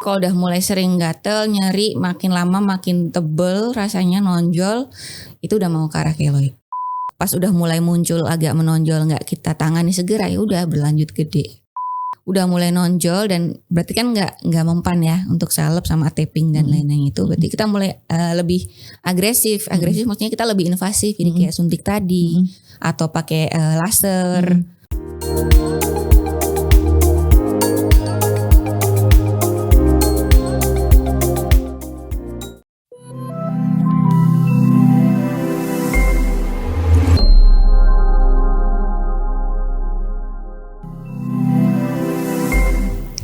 Kalau udah mulai sering gatel, nyeri, makin lama makin tebel, rasanya nonjol, itu udah mau ke arah keloid. Pas udah mulai muncul agak menonjol, nggak kita tangani segera, ya udah berlanjut gede. Udah mulai nonjol dan berarti kan nggak mempan ya untuk salep sama taping dan lain-lain itu. Berarti kita mulai lebih agresif. Agresif maksudnya kita lebih invasif. Jadi kayak suntik tadi atau pakai laser.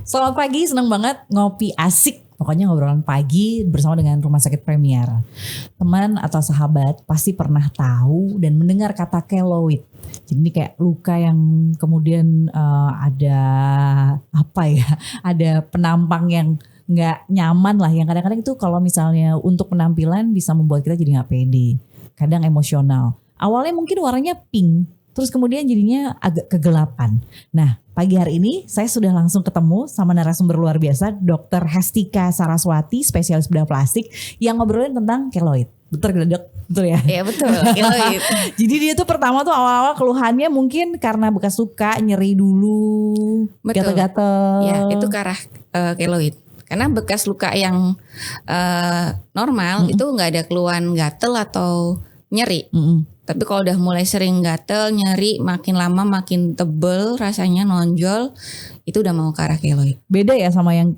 Selamat pagi, senang banget ngopi asik. Pokoknya ngobrolan pagi bersama dengan Rumah Sakit Premier. Teman atau sahabat pasti pernah tahu dan mendengar kata keloid. Jadi ini kayak luka yang kemudian ada apa ya? Ada penampang yang nggak nyaman lah. Yang kadang-kadang itu kalau misalnya untuk penampilan bisa membuat kita jadi nggak pede. Kadang emosional. Awalnya mungkin warnanya pink. Terus kemudian jadinya agak kegelapan. Nah, pagi hari ini saya sudah langsung ketemu sama narasumber luar biasa, Dr. Hestika Saraswati, spesialis bedah plastik, yang ngobrolin tentang keloid. Betul gak, Dok? Betul ya? Iya betul, keloid. Jadi dia tuh pertama tuh awal-awal keluhannya mungkin karena bekas luka, nyeri dulu, gatal-gatal. Ya, itu ke arah keloid. Karena bekas luka yang normal itu nggak ada keluhan gatel atau nyeri. Tapi kalau udah mulai sering gatel, nyeri, makin lama makin tebel, rasanya nonjol, itu udah mau ke arah keloid. Beda ya sama yang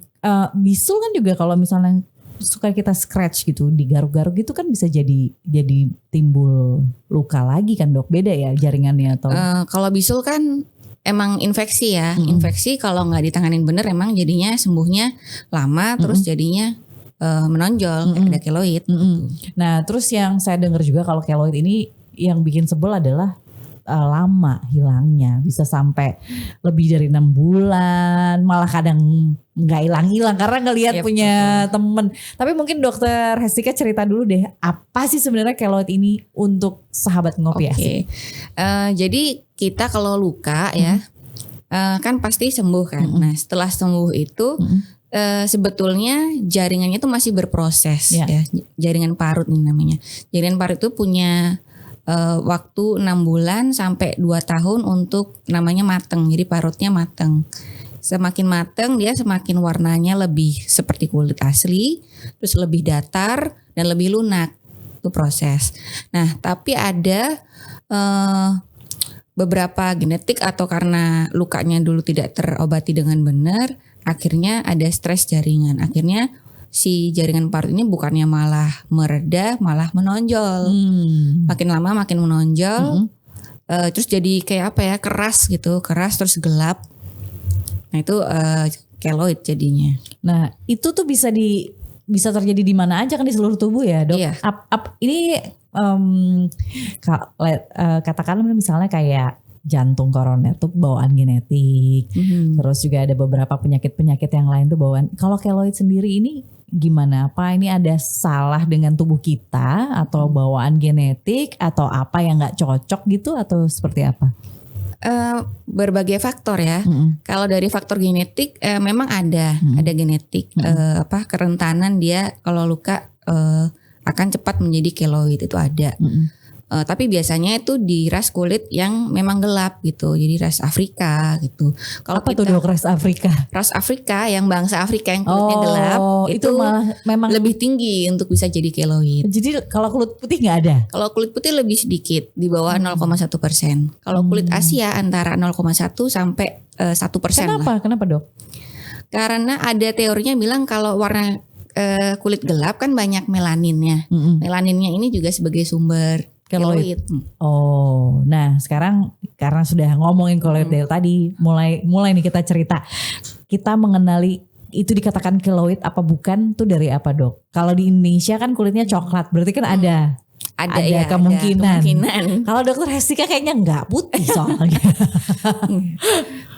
bisul kan juga kalau misalnya suka kita scratch gitu, digaruk-garuk gitu kan bisa jadi timbul luka lagi kan, Dok? Beda ya jaringannya atau? Kalau bisul kan emang infeksi ya, infeksi kalau nggak ditanganin bener emang jadinya sembuhnya lama, terus jadinya menonjol, ada keloid. Nah, terus yang saya dengar juga kalau keloid ini yang bikin sebel adalah lama hilangnya, bisa sampai lebih dari 6 bulan, malah kadang nggak hilang-hilang karena ngelihat punya temen. Tapi mungkin Dokter Hestika cerita dulu deh, apa sih sebenarnya keloid ini untuk sahabat ngopi asik? Jadi kita kalau luka ya, kan pasti sembuh kan. Nah setelah sembuh itu sebetulnya jaringannya itu masih berproses ya. Jaringan parut ini namanya. Jaringan parut itu punya waktu 6 bulan sampai 2 tahun untuk namanya mateng. Jadi parutnya mateng. Semakin mateng dia semakin warnanya lebih seperti kulit asli, terus lebih datar dan lebih lunak. Itu proses. Nah, tapi ada beberapa genetik atau karena lukanya dulu tidak terobati dengan benar, akhirnya ada stres jaringan. Akhirnya si jaringan parut ini bukannya malah mereda, malah menonjol. Makin lama makin menonjol. Terus jadi kayak apa ya, keras gitu, keras terus gelap. Nah itu keloid jadinya. Nah itu tuh bisa terjadi di mana aja kan, di seluruh tubuh ya, Dok? Iya. Ini katakanlah misalnya kayak jantung koroner tuh bawaan genetik. Terus juga ada beberapa penyakit-penyakit yang lain tuh bawaan. Kalau keloid sendiri ini gimana? Apa ini ada salah dengan tubuh kita atau bawaan genetik atau apa yang nggak cocok gitu atau seperti apa? Berbagai faktor ya. Kalau dari faktor genetik memang ada genetik kerentanan dia kalau luka akan cepat menjadi keloid itu ada. Tapi biasanya itu di ras kulit yang memang gelap gitu. Jadi ras Afrika gitu. Kalau apa tuh, Dok, ras Afrika? Ras Afrika yang bangsa Afrika yang kulitnya gelap itu malah memang lebih tinggi untuk bisa jadi keloid. Jadi kalau kulit putih nggak ada? Kalau kulit putih lebih sedikit, di bawah 0,1%. Kalau kulit Asia antara 0,1 sampai 1% lah. Kenapa, Dok? Karena ada teorinya bilang kalau warna kulit gelap kan banyak melaninnya. Melaninnya ini juga sebagai sumber keloid. Nah sekarang karena sudah ngomongin keloid dari tadi, mulai nih kita cerita. Kita mengenali itu dikatakan keloid apa bukan tuh dari apa, Dok? Kalau di Indonesia kan kulitnya coklat, berarti kan ada kemungkinan. Kalau Dokter Hestika kayaknya nggak putih soalnya.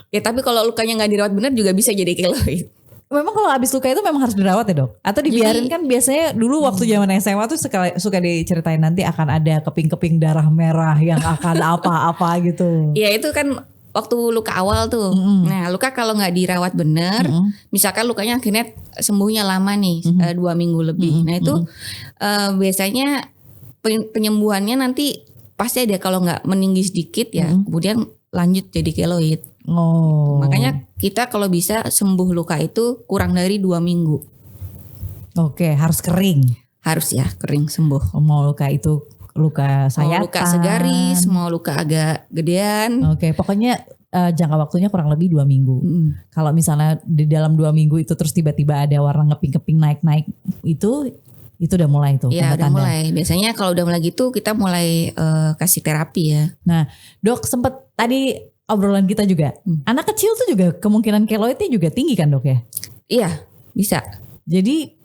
Ya tapi kalau lukanya nggak dirawat benar juga bisa jadi keloid. Memang kalau habis luka itu memang harus dirawat ya, Dok? Atau dibiarin? Kan biasanya dulu waktu zaman SMA tuh suka diceritain nanti akan ada keping-keping darah merah yang akan apa-apa gitu. Ya itu kan waktu luka awal tuh. Nah, luka kalau nggak dirawat bener, misalkan lukanya akhirnya sembuhnya lama nih, 2 minggu lebih. Nah itu biasanya penyembuhannya nanti pasti ada, kalau nggak meninggi sedikit ya, kemudian lanjut jadi keloid. Makanya kita kalau bisa sembuh luka itu kurang dari 2 minggu. Oke, harus kering. Harus ya kering sembuh. Mau luka itu luka sayatan, mau luka segaris, mau luka agak gedean. Oke, pokoknya jangka waktunya kurang lebih 2 minggu. Kalau misalnya di dalam 2 minggu itu terus tiba-tiba ada warna ngeping-ngeping naik-naik, itu udah mulai tuh. Iya, udah mulai. Biasanya kalau udah mulai gitu kita mulai kasih terapi ya. Nah, Dok, sempet tadi obrolan kita juga, anak kecil tuh juga kemungkinan keloidnya juga tinggi kan, Dok ya? Iya, bisa. Jadi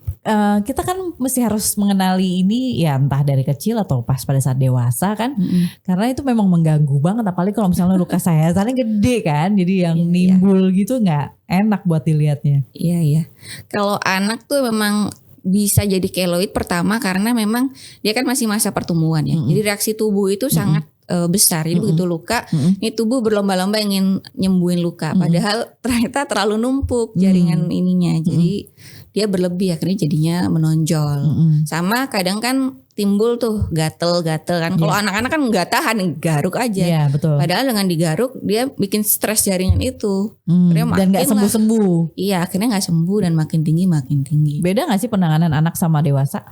kita kan mesti harus mengenali ini ya, entah dari kecil atau pas pada saat dewasa kan, karena itu memang mengganggu banget, apalagi kalau misalnya luka sayatannya gede kan, jadi yang nimbul gitu nggak enak buat dilihatnya. Iya. Kalau anak tuh memang bisa jadi keloid pertama karena memang dia kan masih masa pertumbuhan ya, jadi reaksi tubuh itu sangat besar. Jadi begitu luka, ini tubuh berlomba-lomba ingin nyembuhin luka, padahal ternyata terlalu numpuk jaringan ininya, jadi dia berlebih, akhirnya jadinya menonjol. Sama kadang kan timbul tuh gatel-gatel kan. Kalau anak-anak kan nggak tahan, garuk aja. Iya, betul. Padahal dengan digaruk dia bikin stres jaringan itu. Dan nggak sembuh-sembuh. Iya, akhirnya nggak sembuh dan makin tinggi. Beda nggak sih penanganan anak sama dewasa?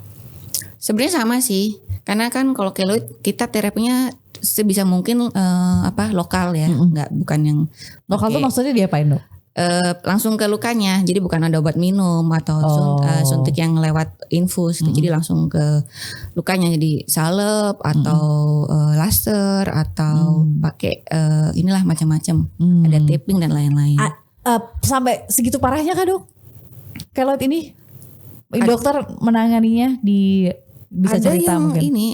Sebenarnya sama sih. Karena kan kalau keloid kita terapinya sebisa mungkin lokal ya, bukan yang lokal tuh maksudnya diapain, Dok? Langsung ke lukanya, jadi bukan ada obat minum atau suntik yang lewat infus gitu. Jadi langsung ke lukanya, jadi salep atau laser atau pakai inilah macam-macam, ada taping dan lain-lain. Sampai segitu parahnya kah, Dok? Keloid ini dokter menanganinya bisa ada cerita yang mungkin? Ini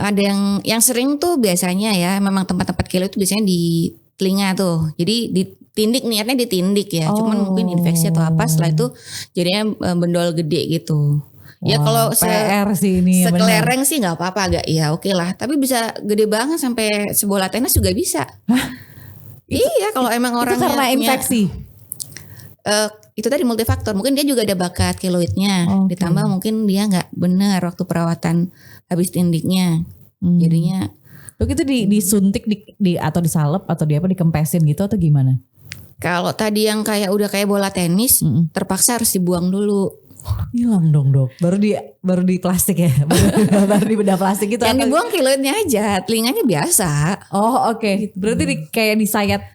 ada yang sering tuh biasanya ya, memang tempat-tempat keloid itu biasanya di telinga tuh, jadi ditindik, niatnya ditindik ya, cuman mungkin infeksi atau apa, setelah itu jadinya bendol gede gitu. Ya kalau PR sih ini sekelereng sih nggak apa-apa, agak ya oke lah, tapi bisa gede banget sampai sebola tenis juga bisa. Iya, kalau emang orangnya itu karena infeksi. Itu tadi multifaktor, mungkin dia juga ada bakat keloidnya, ditambah mungkin dia nggak benar waktu perawatan habis tindiknya, jadinya. Dok, itu disuntik atau disalep atau dikempesin gitu atau gimana? Kalau tadi yang udah kayak bola tenis, terpaksa harus dibuang dulu. Hilang dong, Dok. Baru di plastik ya. baru di bedah plastik gitu. Yang dibuang keloidnya aja, telinganya biasa. Oh, oke. Berarti kayak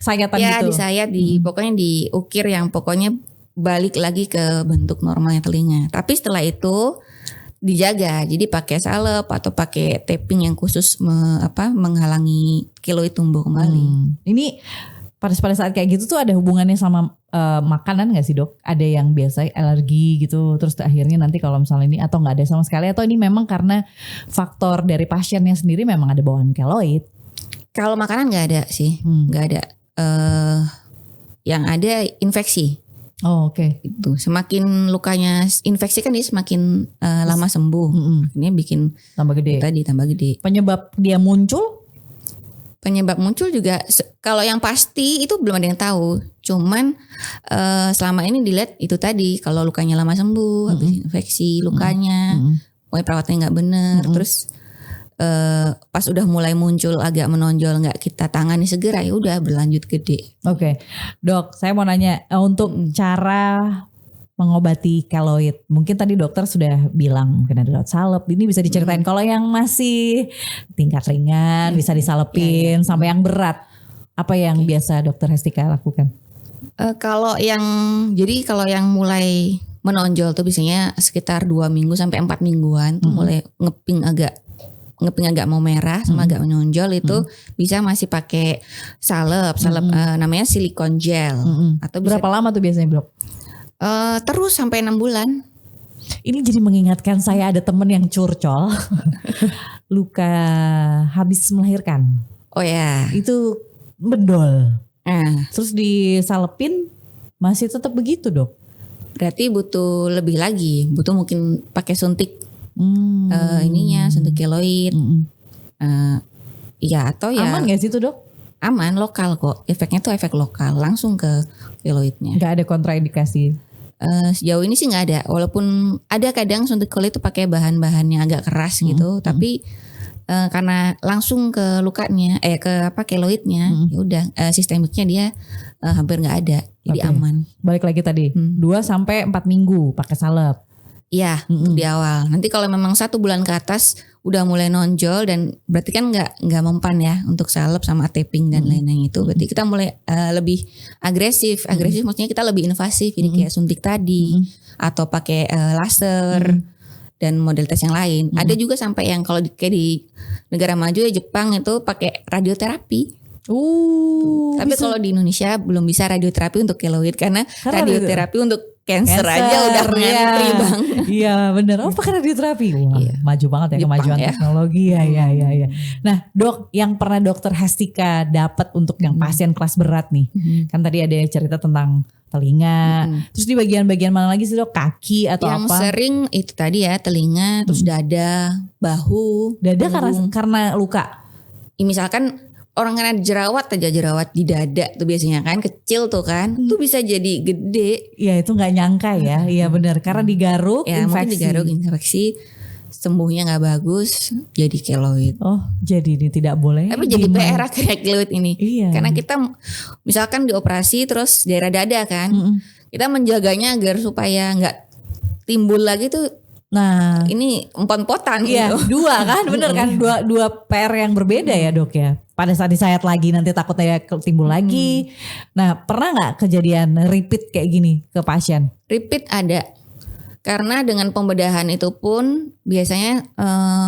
sayatan gitu. Ya, disayat, pokoknya diukir yang pokoknya balik lagi ke bentuk normalnya telinga. Tapi setelah itu dijaga, jadi pakai salep atau pakai taping yang khusus menghalangi keloid tumbuh kembali. Ini pada saat kayak gitu tuh ada hubungannya sama makanan nggak sih, Dok? Ada yang biasa alergi gitu, terus akhirnya nanti kalau misalnya ini atau nggak ada sama sekali, atau ini memang karena faktor dari pasiennya sendiri memang ada bawaan keloid? Kalau makanan nggak ada sih, nggak ada. Yang ada infeksi. Oh, oke. Itu semakin lukanya infeksi kan dia semakin lama sembuh. Ini bikin tambah gede. Tambah gede. Penyebab dia muncul? Penyebab muncul juga kalau yang pasti itu belum ada yang tahu. Cuman selama ini dilihat itu tadi, kalau lukanya lama sembuh, habis infeksi lukanya, perawatannya nggak benar, terus pas udah mulai muncul agak menonjol, nggak kita tangani segera, ya udah berlanjut gede. Oke. Dok, saya mau nanya untuk cara mengobati keloid. Mungkin tadi dokter sudah bilang mungkin ada lewat salep. Ini bisa diceritain kalau yang masih tingkat ringan bisa disalepin, sampai yang berat. Apa yang biasa Dokter Hestika lakukan? Kalau yang mulai menonjol tuh biasanya sekitar 2 minggu sampai 4 mingguan tuh mulai ngeping agak mau merah sama agak menonjol, itu bisa masih pakai salep namanya silikon gel. Atau berapa lama tuh biasanya, Dok? Terus sampai 6 bulan. Ini jadi mengingatkan saya ada temen yang curcol luka habis melahirkan. Oh ya. Itu bendol. Terus disalepin masih tetap begitu, Dok. Berarti butuh lebih lagi, butuh mungkin pakai suntik suntik keloid. Iya, atau ya. Aman gak sih itu, Dok? aman, lokal kok. Efeknya tuh efek lokal, langsung ke keloidnya. Nggak ada kontraindikasi? Sejauh ini sih nggak ada. Walaupun ada kadang suntik keloid itu pakai bahan-bahan yang agak keras gitu, tapi karena langsung ke lukanya, ke keloidnya, ya udah sistemiknya dia hampir nggak ada, jadi aman. Balik lagi tadi, 2-4 minggu pakai salep. Iya, di awal. Nanti kalau memang 1 bulan ke atas udah mulai nonjol dan berarti kan nggak mempan ya untuk salep sama taping dan lain-lain itu. Berarti kita mulai lebih agresif. Agresif maksudnya kita lebih invasif. Jadi kayak suntik tadi atau pakai laser dan model tes yang lain. Ada juga sampai yang kalau kayak di negara maju ya Jepang itu pakai radioterapi. Tapi kalau di Indonesia belum bisa radioterapi untuk keloid karena radioterapi untuk cancer aja udah ngantri bang. Iya bener. Pakai radioterapi. Wah, maju banget ya Jepang, kemajuan teknologi ya. Nah dok, yang pernah dokter Hestika dapat untuk yang pasien kelas berat nih, kan tadi ada cerita tentang telinga. Terus di bagian-bagian mana lagi sih dok? Kaki atau yang apa? Yang sering itu tadi ya telinga, terus dada, bahu. Dada karena luka. Misalkan orang kena jerawat di dada tuh biasanya kan kecil tuh kan, tuh bisa jadi gede. Iya itu nggak nyangka ya, iya benar karena digaruk infeksi. Digaruk infeksi, sembuhnya nggak bagus, jadi keloid. Oh jadi ini tidak boleh. Tapi jadi PR akhirnya keloid ini. Iya. Karena kita misalkan dioperasi terus daerah dada kan, kita menjaganya agar supaya nggak timbul lagi tuh. Nah ini empot-empotan gitu. 2 kan bener kan, dua PR yang berbeda ya dok ya. Pada saat disayat lagi nanti takutnya timbul lagi. Nah pernah gak kejadian repeat kayak gini ke pasien? Repeat ada. Karena dengan pembedahan itu pun biasanya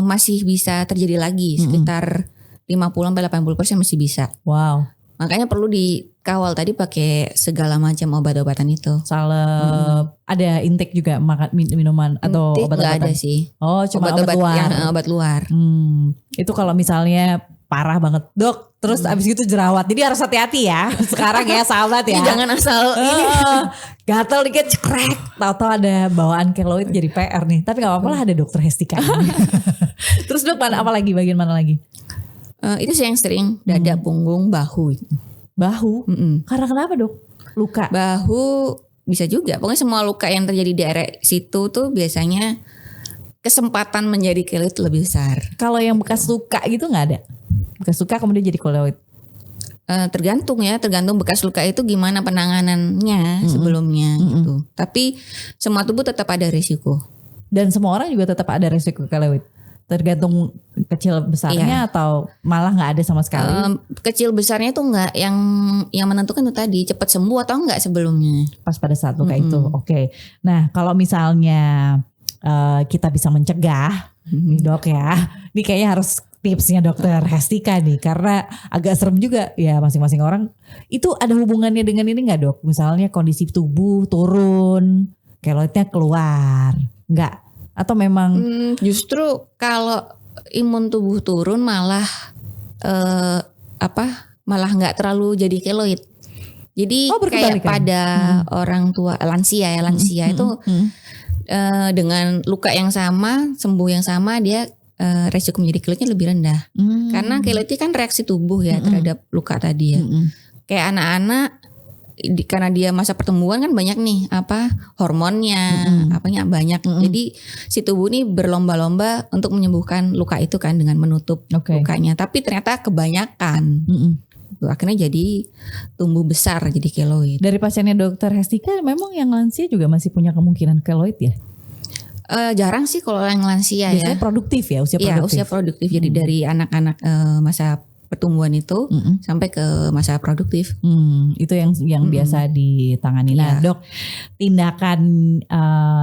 masih bisa terjadi lagi. Sekitar 50-80% masih bisa. Wow. Makanya perlu dikawal tadi pakai segala macam obat-obatan itu. Salep, ada intake juga makan minuman atau obat-obatan? Nggak ada sih. Oh cuma obat luar. Yang obat luar. Itu kalau misalnya parah banget dok, terus abis itu jerawat, jadi harus hati-hati ya sekarang ya sahabat ya. Jangan asal ini gatel dikit cekrek, tahu-tahu ada bawaan keloid jadi PR nih. Tapi nggak apa-apa lah, ada dokter Hestika. Terus dok apa lagi, bagian mana lagi? Itu sih yang sering dada, punggung, bahu. Bahu? Karena kenapa dok? Luka? Bahu bisa juga. Pokoknya semua luka yang terjadi di area situ tuh biasanya kesempatan menjadi keloid lebih besar. Kalau yang bekas luka gitu nggak ada? Bekas luka kemudian jadi keloid? Tergantung bekas luka itu gimana penanganannya sebelumnya gitu. Tapi semua tubuh tetap ada risiko. Dan semua orang juga tetap ada risiko keloid? Tergantung kecil besarnya atau malah nggak ada sama sekali? Kecil besarnya tuh nggak, yang menentukan tuh tadi cepat sembuh atau enggak sebelumnya. Pas pada saat luka itu, oke. Nah kalau misalnya kita bisa mencegah, nih dok ya, ini kayaknya harus tipsnya dokter Hestika nih, karena agak serem juga ya, masing-masing orang itu ada hubungannya dengan ini nggak dok? Misalnya kondisi tubuh turun, keloidnya keluar, nggak? Atau memang justru kalau imun tubuh turun malah malah nggak terlalu jadi keloid. Jadi kayak pada orang tua lansia itu dengan luka yang sama, sembuh yang sama, dia resiko menjadi keloidnya lebih rendah. Karena keloid itu kan reaksi tubuh ya terhadap luka tadi ya. Kayak anak-anak karena dia masa pertumbuhan kan banyak nih hormonnya, apanya banyak. Jadi si tubuh ini berlomba-lomba untuk menyembuhkan luka itu kan dengan menutup lukanya. Tapi ternyata kebanyakan. Akhirnya jadi tumbuh besar jadi keloid. Dari pasiennya dokter Hestika memang yang lansia juga masih punya kemungkinan keloid ya? Jarang sih kalau yang lansia. Biasanya produktif ya, usia produktif. Iya, usia produktif. Jadi dari anak-anak masa pertumbuhan itu sampai ke masa produktif. Itu yang biasa ditangani. Nah dok, tindakan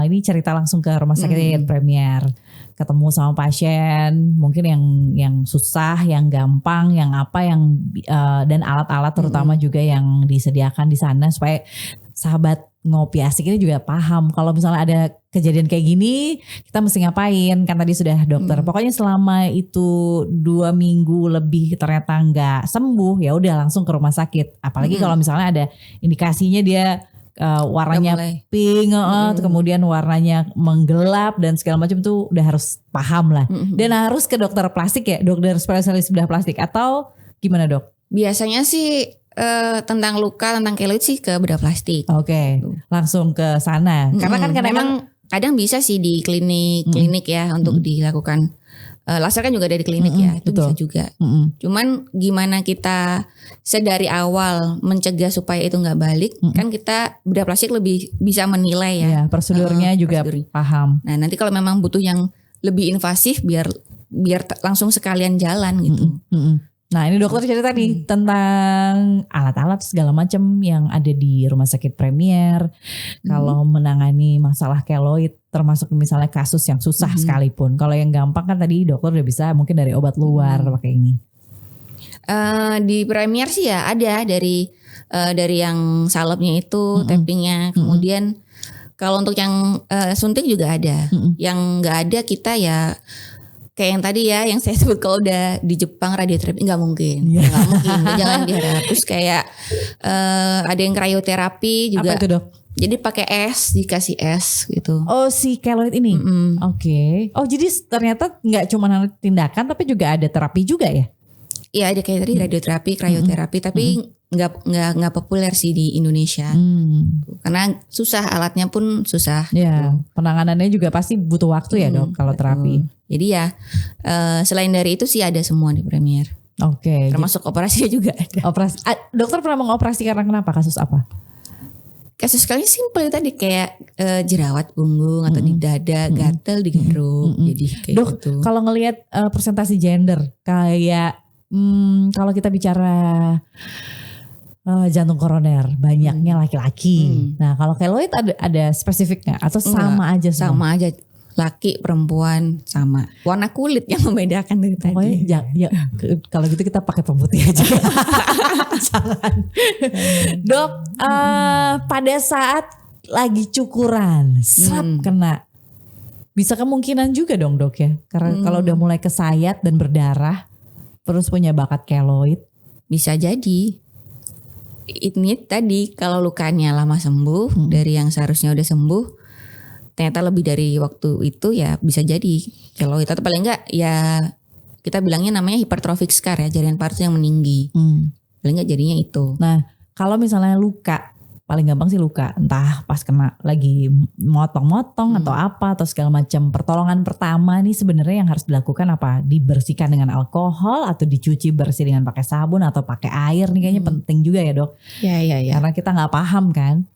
ini cerita langsung ke rumah sakit Premier. Ketemu sama pasien, mungkin yang susah, yang gampang, yang dan alat-alat terutama juga yang disediakan di sana supaya sahabat ngopi asik ini juga paham kalau misalnya ada kejadian kayak gini kita mesti ngapain. Kan tadi sudah dokter pokoknya selama itu 2 minggu lebih ternyata nggak sembuh, ya udah langsung ke rumah sakit. Apalagi kalau misalnya ada indikasinya dia warnanya pink, kemudian warnanya menggelap dan segala macam, tuh udah harus paham lah. Dan harus ke dokter plastik ya, dokter spesialis bedah plastik atau gimana dok? Biasanya sih tentang luka, tentang keloid sih ke bedah plastik. Oke, langsung ke sana. Karena kan memang kadang bisa sih di klinik ya untuk dilakukan. Laser kan juga ada di klinik ya, itu betul. bisa juga. Cuman gimana kita sedari awal mencegah supaya itu nggak balik, kan kita bedah plastik lebih bisa menilai ya. Prosedurnya juga paham. Nah nanti kalau memang butuh yang lebih invasif, biar langsung sekalian jalan gitu. Nah ini dokter cerita nih tentang alat-alat segala macam yang ada di Rumah Sakit Premier. Kalau menangani masalah keloid, termasuk misalnya kasus yang susah sekalipun. Kalau yang gampang kan tadi dokter udah bisa mungkin dari obat luar pakai ini. Di Premier sih ya ada dari yang salepnya itu, tappingnya. Kemudian kalau untuk yang suntik juga ada. Yang nggak ada kita ya kayak yang tadi ya, yang saya sebut kalau udah di Jepang radioterapi nggak mungkin, nggak mungkin, jangan diharap. Terus kayak ada yang krioterapi juga. Apa itu dok? Jadi pakai es, dikasih es gitu. Oh si keloid ini, Oke. Oh jadi ternyata nggak cuma tindakan tapi juga ada terapi juga ya? Iya ada kayak tadi radioterapi, krioterapi, tapi nggak populer sih di Indonesia. Karena susah, alatnya pun susah. Ya, penanganannya juga pasti butuh waktu ya dok kalau terapi. Jadi ya selain dari itu sih ada semua di Premier. Oke. Termasuk operasinya juga ada. Operasi. Dokter pernah mengoperasi karena kenapa? Kasus apa? Kasus kali simpel tadi kayak jerawat punggung atau di dada, gatel, digaruk. Jadi kayak dok, gitu. Kalau ngelihat presentasi gender kayak kalau kita bicara jantung koroner banyaknya laki-laki. Nah kalau keloid ada spesifiknya atau sama aja semua? Sama aja. Laki, perempuan sama. Warna kulit yang membedakan dari tadi. Pokoknya ya, kalau gitu kita pakai pemutih aja. Jangan. Dok, pada saat lagi cukuran, kena. Bisa kemungkinan juga dong dok ya. Karena kalau udah mulai kesayat dan berdarah, terus punya bakat keloid. Bisa jadi. Ini tadi kalau lukanya lama sembuh, dari yang seharusnya udah sembuh, ternyata lebih dari waktu itu ya bisa jadi keloid, atau paling enggak ya kita bilangnya namanya hypertrophic scar ya, jaringan parut yang meninggi. Paling enggak jadinya itu. Nah kalau misalnya luka, paling gampang sih luka, entah pas kena lagi motong-motong atau apa atau segala macam. Pertolongan pertama nih sebenarnya yang harus dilakukan apa? Dibersihkan dengan alkohol atau dicuci bersih dengan pakai sabun atau pakai air nih kayaknya penting juga ya dok. Ya. Karena kita nggak paham kan.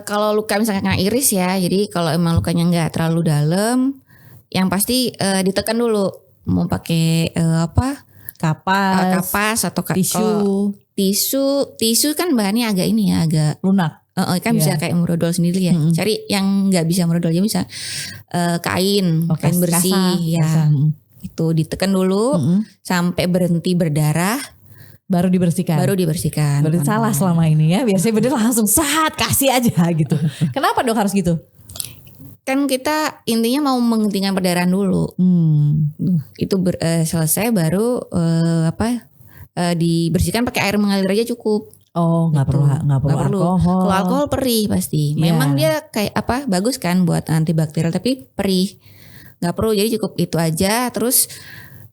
Kalau luka misalnya kena iris ya, jadi kalau emang lukanya nggak terlalu dalam, yang pasti ditekan dulu. Mau pakai kapas atau tisu kan bahannya agak ini ya, agak lunak. Kan bisa kayak merodol sendiri ya. Cari yang nggak bisa merodol aja bisa kain bersih kasar, ya. Itu ditekan dulu sampai berhenti berdarah. Baru dibersihkan. Berarti salah selama ini ya. Biasanya bener langsung kasih aja gitu. Kenapa dok harus gitu? Kan kita intinya mau menghentikan perdarahan dulu. Itu selesai baru dibersihkan pakai air mengalir aja cukup. Oh nggak perlu alkohol. Kalau alkohol perih pasti. Memang dia kayak bagus kan buat antibakterial tapi perih. Nggak perlu, jadi cukup itu aja. Terus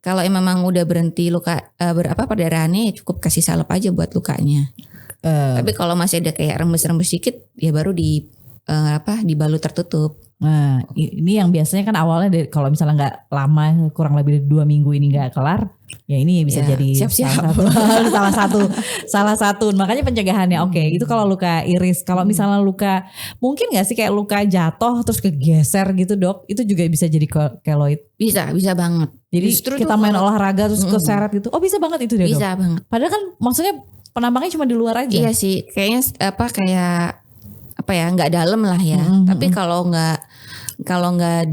kalau memang udah berhenti luka perdarahannya ya cukup kasih salep aja buat lukanya. Tapi kalau masih ada kayak rembes-rembes dikit ya baru dibalut tertutup. Nah ini yang biasanya kan awalnya kalau misalnya nggak lama, kurang lebih 2 minggu ini nggak kelar, ya ini bisa jadi siap-siap. salah satu. Makanya pencegahannya itu kalau luka iris. Kalau misalnya luka, mungkin nggak sih kayak luka jatuh terus kegeser gitu dok, itu juga bisa jadi keloid. Bisa banget. Jadi justru kita main olahraga terus keseret gitu. Oh bisa banget itu deh dok. Bisa banget. Padahal kan maksudnya penambangnya cuma di luar aja. Iya sih, kayaknya nggak dalam lah ya. Tapi kalau nggak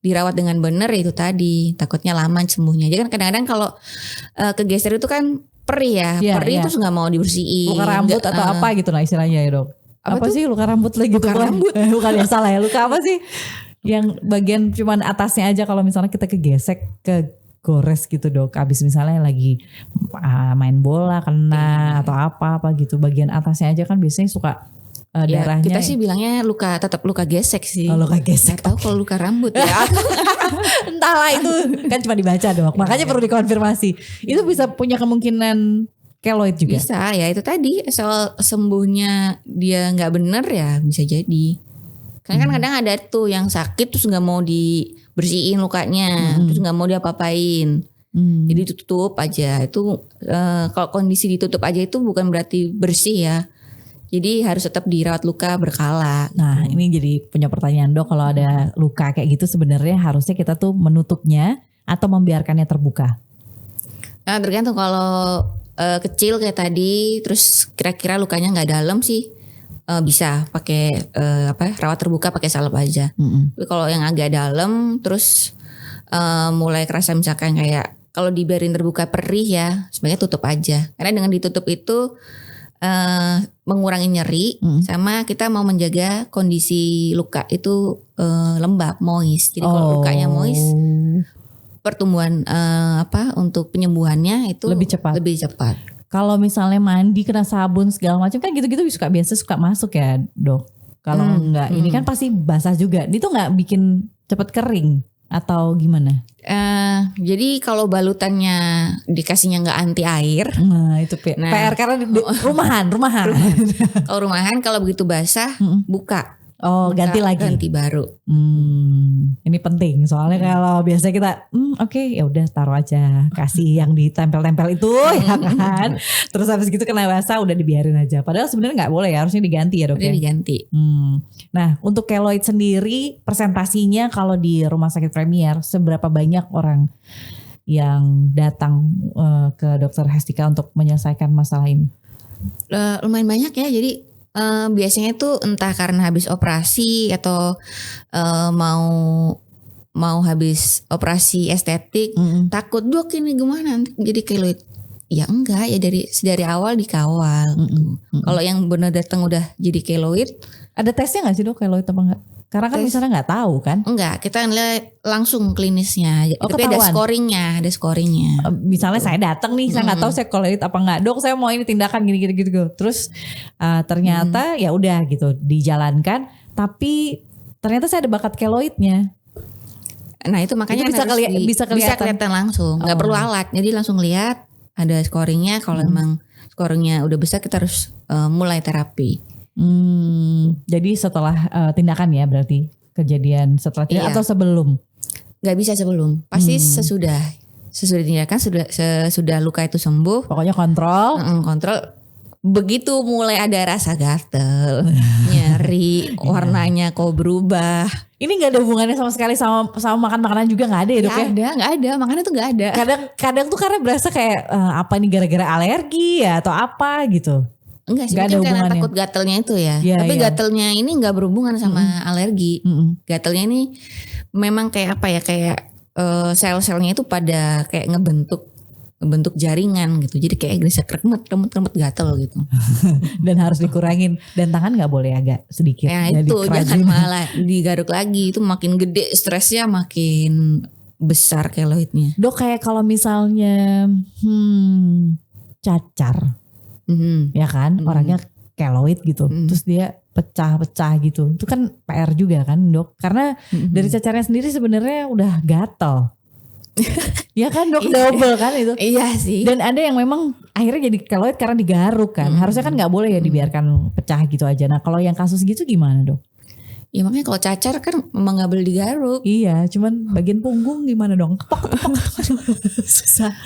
dirawat dengan benar itu tadi takutnya lama sembuhnya. Jadi kan kadang-kadang kalau kegeser itu kan perih ya, perih terus nggak mau dibersihin. Luka rambut atau apa gitu lah istilahnya ya dok. Apa sih luka rambut lagi? Luka rambut. Bukan ya, salah ya. Luka apa sih? Yang bagian cuman atasnya aja kalau misalnya kita kegesek, gores gitu dok. Abis misalnya lagi main bola kena atau apa gitu. Bagian atasnya aja kan biasanya suka Ya, darahnya. kita sih bilangnya tetap luka gesek sih. Oh, luka gesek. Gak tahu kalau luka rambut ya. Entahlah itu kan cuma dibaca dong. Makanya perlu dikonfirmasi. Itu bisa punya kemungkinan keloid juga. Bisa ya, itu tadi soal sembuhnya dia nggak bener ya bisa jadi. Karena kan kadang ada tuh yang sakit terus nggak mau dibersihin lukanya, terus nggak mau diapa-apain. Jadi ditutup aja. Itu kalau kondisi ditutup aja itu bukan berarti bersih ya. Jadi harus tetap dirawat luka berkala. Nah ini jadi punya pertanyaan Dok, kalau ada luka kayak gitu sebenarnya harusnya kita tuh menutupnya atau membiarkannya terbuka? Nah tergantung, kalau kecil kayak tadi terus kira-kira lukanya nggak dalam sih bisa pakai rawat terbuka pakai salep aja. Tapi kalau yang agak dalam terus mulai kerasa misalkan kayak kalau dibiarin terbuka perih ya sebenarnya tutup aja. Karena dengan ditutup itu mengurangi nyeri sama kita mau menjaga kondisi luka itu lembab, moist. Jadi kalau lukanya moist, pertumbuhan untuk penyembuhannya itu lebih cepat. Kalau misalnya mandi kena sabun segala macam kan gitu-gitu biasa suka masuk ya Dok. Kalau enggak ini kan pasti basah juga. Itu enggak bikin cepat kering atau gimana? Jadi kalau balutannya dikasihnya nggak anti air, nah itu PR karena rumahan. Kalau rumahan kalau begitu basah buka. Oh ganti lagi. Ganti baru. Ini penting soalnya kalau biasanya kita oke, ya udah taruh aja, kasih yang ditempel-tempel itu ya kan. Terus habis gitu kena basah udah dibiarin aja. Padahal sebenarnya nggak boleh ya, harusnya diganti ya Dok. Udah diganti. Nah untuk keloid sendiri presentasinya kalau di Rumah Sakit Premier seberapa banyak orang yang datang ke Dokter Hestika untuk menyelesaikan masalah ini? Lumayan banyak ya, jadi biasanya itu entah karena habis operasi atau mau habis operasi estetik, takut Dok ini gimana nanti jadi keloid. Ya enggak ya, dari awal dikawal. Kalau yang benar datang udah jadi keloid, ada tesnya nggak sih Dok keloid apa enggak? Karena kan misalnya nggak tahu kan? Enggak, kita ngeliat langsung klinisnya. Tapi ada scoringnya. Misalnya saya datang nih, saya nggak tahu saya keloid apa enggak. Dok, saya mau ini tindakan gini. Terus ternyata ya udah gitu dijalankan. Tapi ternyata saya ada bakat keloidnya. Nah itu makanya itu bisa kelihatan langsung. Nggak perlu alat, jadi langsung lihat ada scoringnya. Kalau memang scoringnya udah besar, kita harus mulai terapi. Jadi setelah tindakan ya berarti kejadian setelah tindakan atau sebelum? Gak bisa sebelum, pasti sesudah tindakan, sesudah luka itu sembuh. Pokoknya kontrol. Begitu mulai ada rasa gatel, nyeri, warnanya kok berubah. Ini nggak ada hubungannya sama sekali sama makan makanan juga nggak ada ya Dok ya? Nggak ada, makanan tuh nggak ada. Kadang tuh karena berasa kayak apa ini gara-gara alergi ya atau apa gitu. Enggak sih, mungkin karena takut gatelnya itu ya. Tapi gatelnya ini nggak berhubungan sama alergi. Gatelnya ini memang kayak apa ya, kayak sel-selnya itu pada kayak ngebentuk jaringan gitu. Jadi kayak bisa kremet gatel gitu. Dan harus dikurangin. Dan tangan nggak boleh agak sedikit. Ya itu jangan malah digaruk lagi. Itu makin gede stresnya, makin besar keloidnya. Dok, kayak kalau misalnya cacar. Ya kan orangnya keloid gitu, terus dia pecah-pecah gitu, itu kan PR juga kan Dok, karena dari cacarnya sendiri sebenarnya udah gatel. Ya kan Dok, double kan itu. Iya sih. Dan ada yang memang akhirnya jadi keloid karena digaruk kan, harusnya kan nggak boleh ya dibiarkan pecah gitu aja. Nah kalau yang kasus gitu gimana Dok? Ya makanya kalau cacar kan memang nggak boleh digaruk. Iya, cuman bagian punggung gimana dong? Kepok. Susah.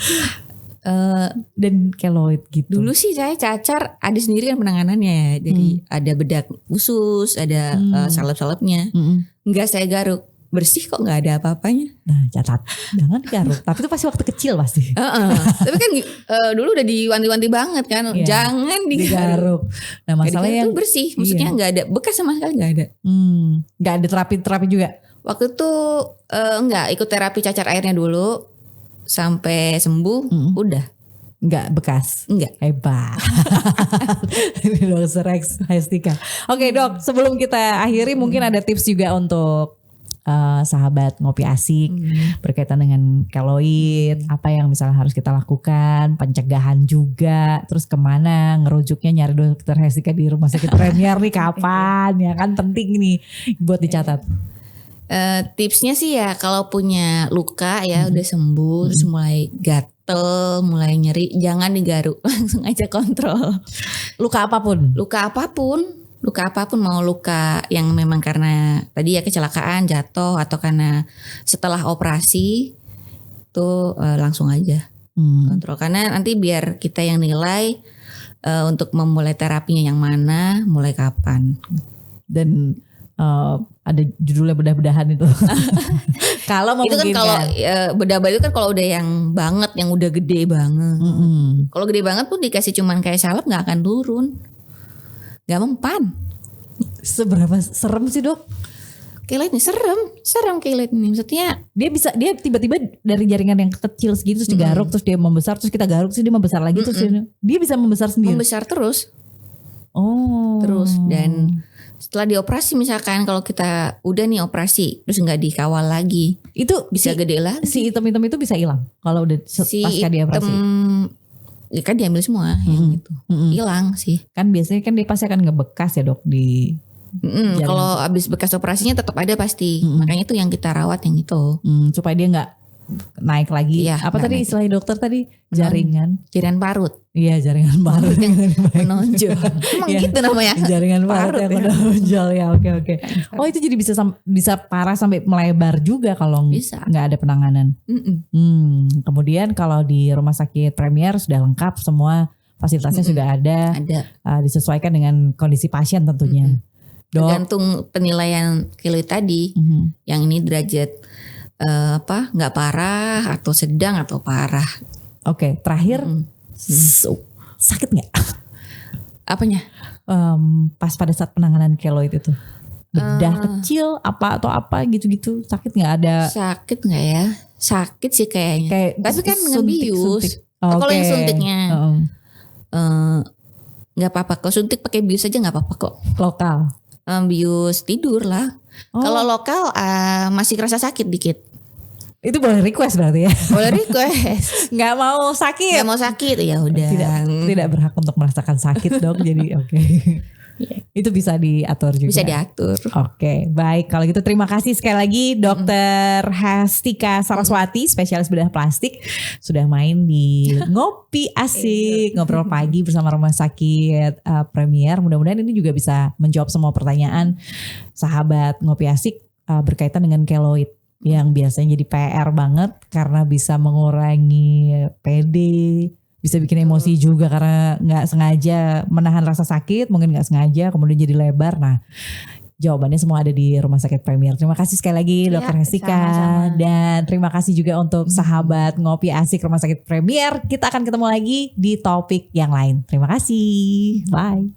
Dan keloid gitu. Dulu sih saya cacar ada sendiri kan penanganannya, jadi ada bedak khusus, ada salep-salepnya. Enggak saya garuk, bersih kok, nggak ada apa-apanya. Nah catat, jangan garuk. Tapi itu pasti waktu kecil pasti. Tapi kan dulu udah diwanti-wanti banget kan, jangan digaruk. Nah masalahnya itu bersih, maksudnya nggak ada bekas sama sekali, nggak ada. Nggak ada terapi juga. Waktu itu enggak ikut terapi cacar airnya dulu. Sampai sembuh udah nggak bekas. Enggak. Hebat. Dokter Hestika. Oke Dok, sebelum kita akhiri mungkin ada tips juga untuk sahabat ngopi asik berkaitan dengan keloid, apa yang misalnya harus kita lakukan, pencegahan juga, terus kemana ngerujuknya nyari dokter Hestika di Rumah Sakit Premier nih kapan, ya kan penting nih buat dicatat. Tipsnya sih ya kalau punya luka ya udah sembuh, terus mulai gatel, mulai nyeri, jangan digaruk, langsung aja kontrol. Luka apapun Mau luka yang memang karena tadi ya kecelakaan, jatuh, atau karena setelah operasi tuh langsung aja kontrol, karena nanti biar kita yang nilai untuk memulai terapinya yang mana, mulai kapan. Dan ada judulnya bedah-bedahan itu. Kalau mau itu kan kalau bedah-bedah itu kan kalau udah yang banget, yang udah gede banget. Kalau gede banget pun dikasih cuman kayak salep nggak akan turun. Gak mempan. Seberapa serem sih dok? Keloid nih serem keloid nih. Maksudnya dia tiba-tiba dari jaringan yang kecil segitu terus digaruk, terus dia membesar, terus kita garuk terus dia membesar lagi, terus dia bisa membesar sendiri. Membesar terus. Terus, dan setelah dioperasi misalkan kalau kita udah nih operasi terus nggak dikawal lagi, itu bisa gede lagi. Si item-item itu bisa hilang kalau udah pasca dioperasi. Ya kan diambil semua yang itu hilang sih. Kan biasanya kan dia pasti akan ngebekas ya dok di kalau abis bekas operasinya tetap ada pasti. Makanya itu yang kita rawat yang itu supaya dia nggak naik lagi. Ya, apa tadi istilah dokter tadi? Jaringan parut. Iya, jaringan parut yang menonjol. Emang gitu namanya. Jaringan parut yang menonjol ya. Oke. Oh itu jadi bisa parah sampai melebar juga kalau nggak ada penanganan. Kemudian kalau di Rumah Sakit Premier sudah lengkap semua fasilitasnya sudah ada. Disesuaikan dengan kondisi pasien tentunya. Tergantung penilaian keloid tadi. Yang ini derajat nggak parah atau sedang atau parah. Oke, terakhir sakit nggak? Apanya? Pas pada saat penanganan keloid itu bedah kecil apa gitu-gitu sakit nggak ada? Sakit nggak ya? Sakit sih kayaknya. Tapi kan dengan bius. Kalau yang suntiknya nggak apa-apa. Kalau suntik pakai bius aja nggak apa-apa kok. Lokal. Bius tidur lah. Kalau lokal masih kerasa sakit dikit. Itu boleh request berarti ya? Boleh request. Nggak mau sakit? Nggak mau sakit ya udah. Tidak berhak untuk merasakan sakit dok. Jadi oke. Itu bisa diatur juga. Bisa diatur. Oke, baik. Kalau gitu terima kasih sekali lagi Dokter Hestika Saraswati, spesialis bedah plastik, sudah main di Ngopi Asik, ngobrol pagi bersama Rumah Sakit Premier. Mudah-mudahan ini juga bisa menjawab semua pertanyaan sahabat Ngopi Asik berkaitan dengan keloid yang biasanya jadi PR banget karena bisa mengurangi PD, bisa bikin emosi juga karena nggak sengaja menahan rasa sakit, mungkin nggak sengaja kemudian jadi lebar. Nah, jawabannya semua ada di Rumah Sakit Premier. Terima kasih sekali lagi Dokter Hestika, dan terima kasih juga untuk sahabat Ngopi Asik Rumah Sakit Premier. Kita akan ketemu lagi di topik yang lain. Terima kasih. Bye.